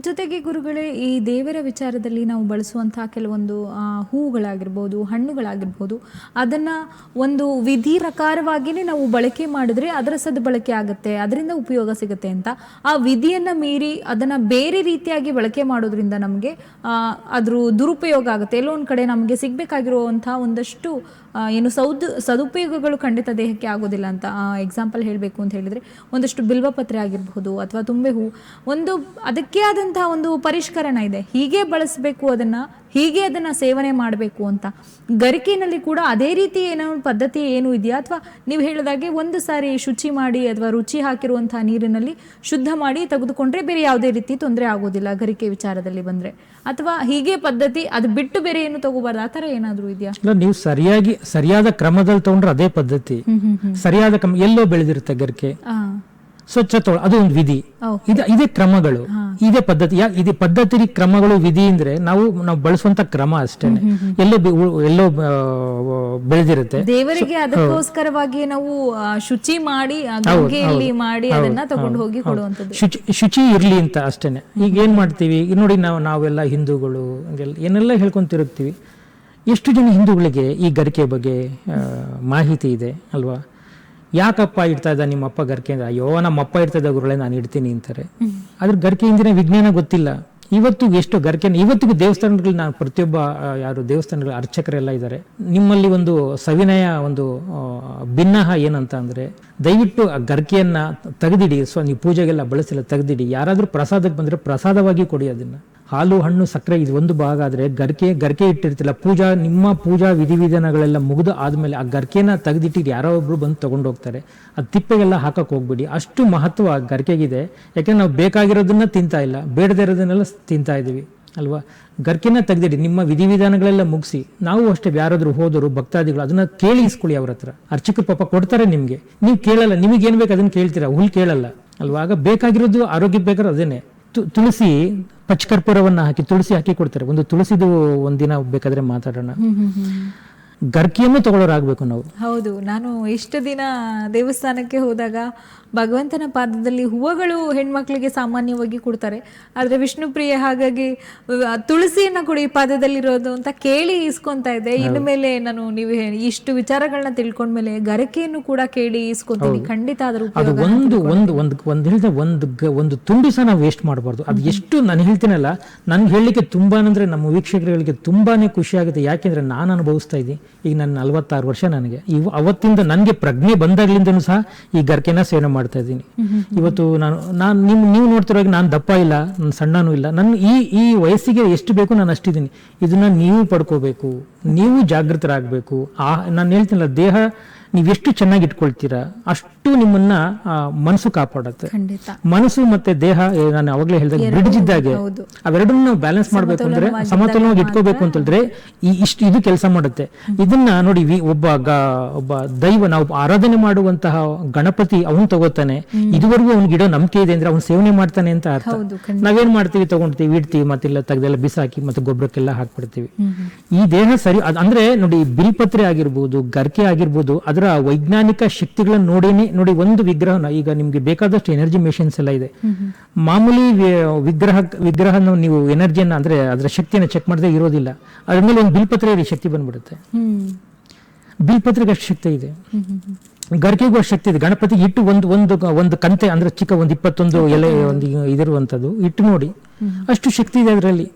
ಜೊತೆಗೆ ಗುರುಗಳೇ, ಈ ದೇವರ ವಿಚಾರದಲ್ಲಿ ನಾವು ಬಳಸುವಂತಹ ಕೆಲವೊಂದು ಹೂವುಗಳಾಗಿರ್ಬೋದು, ಹಣ್ಣುಗಳಾಗಿರ್ಬೋದು, ಅದನ್ನು ಒಂದು ವಿಧಿ ಪ್ರಕಾರವಾಗಿಯೇ ನಾವು ಬಳಕೆ ಮಾಡಿದ್ರೆ ಅದರ ಸದ್ಬಳಕೆ ಆಗುತ್ತೆ, ಅದರಿಂದ ಉಪಯೋಗ ಸಿಗುತ್ತೆ ಅಂತ. ಆ ವಿಧಿಯನ್ನು ಮೀರಿ ಅದನ್ನು ಬೇರೆ ರೀತಿಯಾಗಿ ಬಳಕೆ ಮಾಡೋದ್ರಿಂದ ನಮಗೆ ಅದ್ರ ದುರುಪಯೋಗ ಆಗುತ್ತೆ. ಎಲ್ಲೋ ಒಂದು ಕಡೆ ನಮಗೆ ಸಿಗಬೇಕಾಗಿರುವಂಥ ಒಂದಷ್ಟು ಏನು ಸದುಪಯೋಗಗಳು ಖಂಡಿತ ದೇಹಕ್ಕೆ ಆಗೋದಿಲ್ಲ ಅಂತ. ಎಕ್ಸಾಂಪಲ್ ಹೇಳಬೇಕು ಅಂತ ಹೇಳಿದರೆ, ಒಂದಷ್ಟು ಬಿಲ್ವಪತ್ರೆ ಆಗಿರಬಹುದು ಅಥವಾ ತುಂಬೆ ಹೂ, ಒಂದು ಅದಕ್ಕೆ ಆದಂತಹ ಒಂದು ಪರಿಷ್ಕರಣ ಇದೆ, ಹೀಗೆ ಬಳಸಬೇಕು ಅದನ್ನು, ಹೀಗೆ ಅದನ್ನು ಸೇವನೆ ಮಾಡಬೇಕು ಅಂತ. ಗರಿಕೆನಲ್ಲಿ ಕೂಡ ಅದೇ ರೀತಿ ಏನೋ ಪದ್ಧತಿ ಏನು ಇದೆಯಾ, ಅಥವಾ ನೀವು ಹೇಳಿದಾಗೆ ಒಂದು ಸಾರಿ ಶುಚಿ ಮಾಡಿ ಅಥವಾ ರುಚಿ ಹಾಕಿರುವಂತಹ ನೀರಿನಲ್ಲಿ ಶುದ್ಧ ಮಾಡಿ ತೆಗೆದುಕೊಂಡ್ರೆ ಬೇರೆ ಯಾವುದೇ ರೀತಿ ತೊಂದರೆ ಆಗೋದಿಲ್ಲ ಗರಿಕೆ ವಿಚಾರದಲ್ಲಿ ಬಂದರೆ, ಅಥವಾ ಹೀಗೆ ಪದ್ಧತಿ ಅದು ಬಿಟ್ಟು ಬೇರೆ ಏನು ತಗೋಬಾರ್ದು, ಆ ಥರ ಏನಾದರೂ ಇದೆಯಾ? ನೀವು ಸರಿಯಾದ ಕ್ರಮದಲ್ಲಿ ತಗೊಂಡ್ರೆ ಅದೇ ಪದ್ಧತಿ. ಸರಿಯಾದ ಕ್ರಮ ಎಲ್ಲೋ ಬೆಳೆದಿರುತ್ತೆ ಗರಿಕೆ, ಸ್ವಚ್ಛ ಅದು ಒಂದು ವಿಧಿ. ಇದೇ ಕ್ರಮಗಳು, ಇದೇ ಪದ್ಧತಿ. ಇದೇ ಪದ್ಧತಿ, ಕ್ರಮಗಳು, ವಿಧಿ ಅಂದ್ರೆ ನಾವು ಬಳಸುವಂತ ಕ್ರಮ ಅಷ್ಟೇನೆ. ಎಲ್ಲೋ ಬೆಳೆದಿರುತ್ತೆ ದೇವರಿಗೆ, ಅದಕ್ಕೋಸ್ಕರವಾಗಿ ನಾವು ಶುಚಿ ಮಾಡಿ ಗಂಗೆಯಲ್ಲಿ ಮಾಡಿ ಅದನ್ನ ತಗೊಂಡು ಹೋಗಿ ಕೊಡುವಂಥದ್ದು. ಶುಚಿ ಇರ್ಲಿ ಅಂತ ಅಷ್ಟೇನೆ. ಈಗ ಏನ್ ಮಾಡ್ತೀವಿ ನೋಡಿ, ನಾವೆಲ್ಲ ಹಿಂದೂಗಳು ಏನೆಲ್ಲ ಹೇಳ್ಕೊಂತಿರುತ್ತೀವಿ. ಎಷ್ಟು ಜನ ಹಿಂದೂಗಳಿಗೆ ಈ ಗರಿಕೆ ಬಗ್ಗೆ ಮಾಹಿತಿ ಇದೆ ಅಲ್ವಾ? ಯಾಕಪ್ಪ ಇಡ್ತಾ ಇದ್ದ ನಿಮ್ಮಪ್ಪ ಗರಿಕೆ ಅಂದ್ರೆ, ಅಯ್ಯೋ ನಮ್ಮಪ್ಪ ಇಡ್ತಾ ಇದ್ದ ಗುರುಗಳೇ ನಾನು ಇಡ್ತೀನಿ ಅಂತಾರೆ. ಅದ್ರ ಗರಿಕೆ ಹಿಂದಿನ ವಿಜ್ಞಾನ ಗೊತ್ತಿಲ್ಲ. ಇವತ್ತು ಎಷ್ಟು ಗರಿಕೆ, ಇವತ್ತಿಗೂ ದೇವಸ್ಥಾನಗಳು, ನಾನು ಪ್ರತಿಯೊಬ್ಬ ಯಾರು ದೇವಸ್ಥಾನಗಳ ಅರ್ಚಕರೆಲ್ಲ ಇದ್ದಾರೆ, ನಿಮ್ಮಲ್ಲಿ ಒಂದು ಸವಿನಯ, ಒಂದು ಭಿನ್ನಹ ಏನಂತ ಅಂದ್ರೆ, ದಯವಿಟ್ಟು ಆ ಗರಿಕೆಯನ್ನ ತೆಗೆದಿಡಿ. ನೀವು ಪೂಜೆಗೆಲ್ಲ ಬಳಸಿಲ್ಲ, ತೆಗೆದಿಡಿ. ಯಾರಾದ್ರೂ ಪ್ರಸಾದಕ್ಕೆ ಬಂದ್ರೆ ಪ್ರಸಾದವಾಗಿ ಕೊಡಿ ಅದನ್ನ. ಹಾಲು, ಹಣ್ಣು, ಸಕ್ಕರೆ ಇದು ಒಂದು ಭಾಗ ಆದ್ರೆ ಗರಿಕೆ ಇಟ್ಟಿರ್ತಿಲ್ಲ. ನಿಮ್ಮ ಪೂಜಾ ವಿಧಿವಿಧಾನಗಳೆಲ್ಲ ಮುಗಿದು ಆದ್ಮೇಲೆ ಆ ಗರಿಕೆನ ತೆಗೆದಿಟ್ಟಿಟ್ಟು ಯಾರೋ ಒಬ್ರು ಬಂದು ತಗೊಂಡು ಹೋಗ್ತಾರೆ. ಅದು ತಿಪ್ಪೆಗೆಲ್ಲ ಹಾಕಕ್ ಹೋಗ್ಬಿಡಿ. ಅಷ್ಟು ಮಹತ್ವ ಗರಿಕೆಗಿದೆ. ಯಾಕೆಂದ್ರೆ ನಾವು ಬೇಕಾಗಿರೋದನ್ನ ತಿಂತಾ ಇಲ್ಲ, ಬೇಡದೇ ಇರೋದನ್ನೆಲ್ಲ ತಿಂತಾ ಇದೀವಿ ಅಲ್ವಾ? ಗರಿಕೆನ ತೆಗೆದಿಡಿ, ನಿಮ್ಮ ವಿಧಿವಿಧಾನಗಳೆಲ್ಲ ಮುಗಿಸಿ. ನಾವು ಅಷ್ಟೇ, ಯಾರಾದ್ರೂ ಹೋದರು ಭಕ್ತಾದಿಗಳು ಅದನ್ನ ಕೇಳಿ ಇಸ್ಕೊಳ್ಳಿ ಅವ್ರ ಹತ್ರ. ಅರ್ಚಕರು ಪಾಪ ಕೊಡ್ತಾರೆ ನಿಮ್ಗೆ, ನೀವು ಕೇಳಲ್ಲ. ನಿಮಗೇನ್ ಬೇಕು ಅದನ್ನ ಕೇಳ್ತೀರಾ, ಹುಲ್ ಕೇಳಲ್ಲ ಅಲ್ವಾ? ಆಗ ಬೇಕಾಗಿರೋದು ಆರೋಗ್ಯಕ್ಕೆ ಬೇಕಾದ್ರೆ ಅದೇನೆ. ತುಳಸಿ ಪಚ್ಚಕರ್ಪೂರವನ್ನ ಹಾಕಿ ತುಳಸಿ ಹಾಕಿ ಕೊಡ್ತಾರೆ. ಒಂದು ತುಳಸಿದು ಒಂದಿನ ಬೇಕಾದ್ರೆ ಮಾತಾಡೋಣ. ಗರ್ಕಿಯನ್ನು ತಗೊಳ್ಳೋರಾಗಬೇಕು ನಾವು. ಹೌದು, ನಾನು ಇಷ್ಟು ದಿನ ದೇವಸ್ಥಾನಕ್ಕೆ ಹೋದಾಗ ಭಗವಂತನ ಪಾದದಲ್ಲಿ ಹೂವುಗಳು ಹೆಣ್ಮಕ್ಳಿಗೆ ಸಾಮಾನ್ಯವಾಗಿ ಕೊಡ್ತಾರೆ, ಆದರೆ ವಿಷ್ಣುಪ್ರಿಯ ಹಾಗಾಗಿ ತುಳಸಿಯನ್ನ ಕೊಡಿ ಪಾದದಲ್ಲಿರೋದು ಅಂತ ಕೇಳಿ ಇಸ್ಕೊಂತ ಇದ್ದೆ. ಇನ್ನು ಮೇಲೆ ನಾನು ನೀವು ಇಷ್ಟು ವಿಚಾರಗಳನ್ನ ತಿಳ್ಕೊಂಡ್ಮೇಲೆ ಗರಿಕೆಯನ್ನು ಕೂಡ ಕೇಳಿ ಇಸ್ಕೊತೀನಿ ಖಂಡಿತ. ಅದು ಒಂದು ತುಂಡು ಸಹ ನಾವು ವೇಸ್ಟ್ ಮಾಡಬಾರ್ದು. ಅದು ಎಷ್ಟು ನಾನು ಹೇಳ್ತೀನಲ್ಲ, ನನ್ಗೆ ಹೇಳಲಿಕ್ಕೆ ತುಂಬಾ ಅಂದ್ರೆ ನಮ್ಮ ವೀಕ್ಷಕರಿಗೆ ತುಂಬಾನೇ ಖುಷಿ ಆಗುತ್ತೆ. ಯಾಕೆಂದ್ರೆ ನಾನು ಅನುಭವಿಸ್ತಾ ಇದ್ದೀನಿ. ಈಗ ನನ್ನ 46 ವರ್ಷ. ನನಗೆ ಅವತ್ತಿಂದ ನನಗೆ ಪ್ರಜ್ಞೆ ಬಂದಾಗ್ಲಿಂದನೂ ಸಹ ಈ ಗರಿಕೆನ ಸೇವನೆ ಮಾಡ್ತಾ ಇದ್ದೀನಿ. ಇವತ್ತು ನೀವು ನೋಡ್ತಿರುವಾಗ ನಾನು ದಪ್ಪ ಇಲ್ಲ, ನಾನು ಸಣ್ಣನೂ ಇಲ್ಲ. ಈ ವಯಸ್ಸಿಗೆ ಎಷ್ಟು ಬೇಕು ನಾನು ಅಷ್ಟಿದ್ದೀನಿ. ಇದನ್ನ ನೀವು ಪಡ್ಕೋಬೇಕು, ನೀವು ಜಾಗೃತರಾಗಬೇಕು. ನಾನು ಹೇಳ್ತೀನಲ್ಲ, ದೇಹ ನೀವೆಷ್ಟು ಚೆನ್ನಾಗಿ ಇಟ್ಕೊಳ್ತೀರಾ ಅಷ್ಟು ನಿಮ್ಮನ್ನ ಮನಸ್ಸು ಕಾಪಾಡುತ್ತೆ. ಮನಸ್ಸು ಮತ್ತೆ ದೇಹ, ನಾನು ಅವಾಗಲೇ ಹೇಳಿದಾಗ ಬ್ರಿಡ್ಜ್ ಇದ್ದಾಗೆ, ಅವೆರಡನ್ನು ನಾವು ಬ್ಯಾಲೆನ್ಸ್ ಮಾಡ್ಬೇಕು ಅಂದ್ರೆ, ಸಮತೋಲನವಾಗಿ ಇಟ್ಕೋಬೇಕು ಅಂತ ಹೇಳಿದ್ರೆ ಇದು ಕೆಲಸ ಮಾಡುತ್ತೆ. ಇದನ್ನ ನೋಡಿ, ಒಬ್ಬ ದೈವ, ನಾವು ಆರಾಧನೆ ಮಾಡುವಂತಹ ಗಣಪತಿ ಅವನು ತಗೋತಾನೆ. ಇದುವರೆಗೂ ಅವ್ನಿಗೆ ಇಡೋ ನಂಬಿಕೆ ಇದೆ ಅಂದ್ರೆ ಅವ್ನು ಸೇವನೆ ಮಾಡ್ತಾನೆ ಅಂತ ಅರ್ಥ. ನಾವೇನ್ ಮಾಡ್ತೀವಿ, ತಗೊಂಡ್ತೀವಿ, ಇಡ್ತೀವಿ, ಮತ್ತೆಲ್ಲ ತೆಗೆದೆಲ್ಲ ಬಿಸಾಕಿ ಮತ್ತೆ ಗೊಬ್ಬರಕ್ಕೆಲ್ಲ ಹಾಕ್ಬಿಡ್ತೀವಿ. ಈ ದೇಹ ಸರಿ ಅಂದ್ರೆ ನೋಡಿ, ಬಿಲ್ಪತ್ರೆ ಆಗಿರ್ಬೋದು, ಗರಿಕೆ ಆಗಿರ್ಬೋದು, ಅದರ ವೈಜ್ಞಾನಿಕ ಶಕ್ತಿಗಳನ್ನು ನೋಡಿ ಒಂದು ವಿಗ್ರಹನ, ಈಗ ನಿಮ್ಗೆ ಬೇಕಾದಷ್ಟು ಎನರ್ಜಿ ಮೆಷಿನ್ಸ್ ಎಲ್ಲ ಇದೆ. ಮಾಮೂಲಿ ವಿಗ್ರಹನ ನೀವು ಎನರ್ಜಿಯನ್ನ ಅಂದ್ರೆ ಅದರ ಶಕ್ತಿಯನ್ನು ಚೆಕ್ ಮಾಡದೆ ಇರೋದಿಲ್ಲ. ಅದ್ರ ಮೇಲೆ ಒಂದು ಬಿಲ್ಪತ್ರೆ ಶಕ್ತಿ ಬಂದ್ಬಿಡುತ್ತೆ. ಬಿಲ್ಪತ್ರೆಗೆ ಅಷ್ಟು ಶಕ್ತಿ ಇದೆ, ಗರಿಕೆಗೂ ಅಷ್ಟು ಶಕ್ತಿ ಇದೆ. ಗಣಪತಿಗೆ ಇಟ್ಟು ಒಂದು ಕಂತೆ ಅಂದ್ರೆ ಚಿಕ್ಕ ಒಂದು 21 ಎಲೆ ಒಂದು ಇದಿರುವಂತದ್ದು ಇಟ್ಟು ನೋಡಿ, ಅಷ್ಟು ಶಕ್ತಿ ಇದೆ ಅದರಲ್ಲಿ.